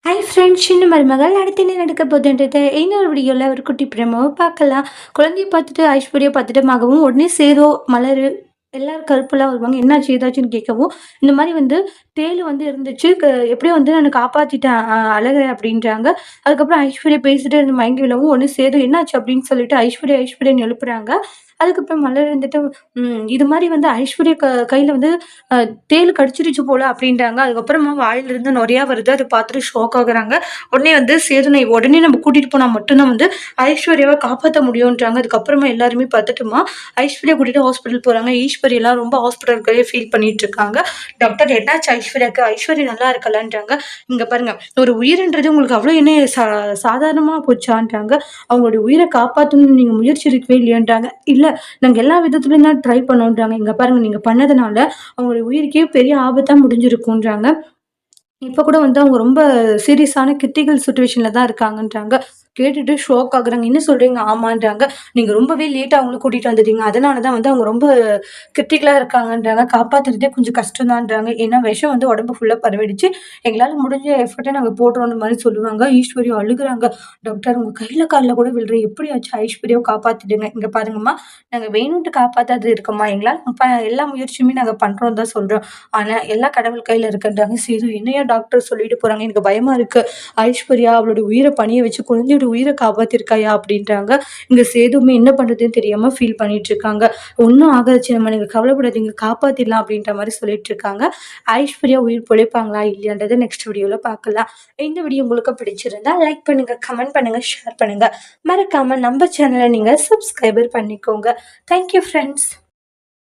Hi friends! சின்ன மருமகள் அடுத்து என்ன நடக்க போகுதுன்றத இன்னொரு வீடியோவில் ஒரு குட்டி பிரேமாவை பார்க்கலாம். குழந்தைய பார்த்துட்டு ஐஸ்வர்யா பார்த்துட்டு மகவும் உடனே சேது, மலர் எல்லாரும் கருப்புலாம் வருவாங்க. என்னாச்சு ஏதாச்சுன்னு கேட்கவும், இந்த மாதிரி வந்து தேள் வந்து இருந்துச்சு. எப்படியோ வந்து நான் காப்பாற்றிட்டேன் அழகர் அப்படின்றாங்க. அதுக்கப்புறம் ஐஸ்வர்யா பேசிட்டு இருந்து மயங்கி விழவும் உடனே சேது என்னாச்சு அப்படின்னு சொல்லிட்டு ஐஸ்வர்யான்னு எழுப்புறாங்க. அதுக்கப்புறம் மலர் இருந்துட்டு இது மாதிரி வந்து ஐஸ்வர்யா கையில் வந்து தேள் கடிச்சிருச்சு போல அப்படின்றாங்க. அதுக்கப்புறமா வாயிலிருந்து நொரையா வருது. அத பார்த்துட்டு ஷாக் ஆகுறாங்க. உடனே வந்து சேதுனை உடனே நம்ம கூட்டிட்டு போனா மட்டும் தான் வந்து ஐஸ்வர்யாவ காப்பாத்த முடியும்ன்றாங்க. அதுக்கப்புறமா எல்லாருமே பார்த்துட்டுமா ஐஸ்வர்யா கூட்டிட்டு ஹாஸ்பிட்டல் போறாங்க. ஈஸ்வரியலாம் ரொம்ப ஹாஸ்பிட்டலுக்குள்ளயே ஃபீல் பண்ணிட்டு இருக்காங்க. டாக்டர் என்னாச்சு ஐஸ்வர்யாக்கு? ஐஸ்வர்யா நல்லா இருக்கலான்றாங்க. இங்க பாருங்க, ஒரு உயிர்ன்றது உங்களுக்கு அவ்வளோ என்ன சாதாரணமா போச்சான்றாங்க. அவங்களுடைய உயிரை காப்பாத்தணும்னு நீங்க முயற்சி எடுக்கவே இல்லையான்றாங்க. இல்ல, நாங்க எல்லா விதத்துலயும் தான் ட்ரை பண்ணோன்றாங்க. இங்க பாருங்க, நீங்க பண்ணதுனால அவங்களுடைய உயிருக்கே பெரிய ஆபத்தா முடிஞ்சிருக்குன்றாங்க. இப்ப கூட வந்து அவங்க ரொம்ப சீரியஸான கிரிட்டிக்கல் சிச்சுவேஷன்ல தான் இருக்காங்கன்றாங்க. கேட்டுட்டு ஷாக் ஆகுறாங்க. "என்ன சொல்றீங்க?" ஆமான்றாங்க. "நீங்க ரொம்பவே லேட்டா அவங்கள கூட்டிட்டு வந்துட்டீங்க. அதனால தான் வந்து அவங்க ரொம்ப கிரிட்டிக்கலா இருக்காங்கன்றாங்க. காப்பாத்துறதே கொஞ்சம் கஷ்டம் தான்றாங்க. ஏன்னா விஷம் வந்து உடம்பு ஃபுல்லா பரவிடுச்சு. எங்களால முடிஞ்ச எஃபர்ட்ட நாங்க போடுறோம்ன்ற" மாரி சொல்லுவாங்க. ஈஸ்வரி அழுகுறாங்க. "டாக்டர் உங்க கையில கால்ல கூட விழுறேன். எப்படியாச்சும் ஐஸ்வர்யாவ காப்பாத்திடுங்க. இங்க பாருங்கம்மா, நாங்க வேணும்ன்ட்டு காப்பாத்தாதது இருக்கோம்மா. எங்களால எல்லா முயற்சியுமே நாங்க பண்றோம்னு தான் சொல்றோம். ஆனா எல்லாம் கடவுள் கையில இருக்குன்றாங்க." "சரி, என்னையா டாக்டர் சொல்லிட்டு போறாங்க? எனக்கு பயமா இருக்கு. ஐஸ்வர்யா அவளோட உயிர பணிய வச்சு குழந்தையோட உயிர காப்பாத்திருக்காயா?" அப்படின்றாங்க. இங்க சேதுவுமே என்ன பண்றதுன்னு தெரியாம ஃபீல் பண்ணிட்டு இருக்காங்க. "ஒண்ணும் ஆகாது சின்னம்மா, நீங்க கவலைப்படாதீங்க. காப்பாத்திடலாம்" அப்படின்ற மாரி சொல்லிட்டு இருக்காங்க. ஐஸ்வர்யா உயிர் பொழைப்பாங்களா இல்லையான்றத நெக்ஸ்ட் வீடியோல பார்க்கலாம். இந்த வீடியோ உங்களுக்கு பிடிச்சிருந்தா லைக் பண்ணுங்க, கமெண்ட் பண்ணுங்க, ஷேர் பண்ணுங்க. மறக்காம நம்ம சேனல நீங்க சப்ஸ்கிரைபர் பண்ணிக்கோங்க. Thank you friends.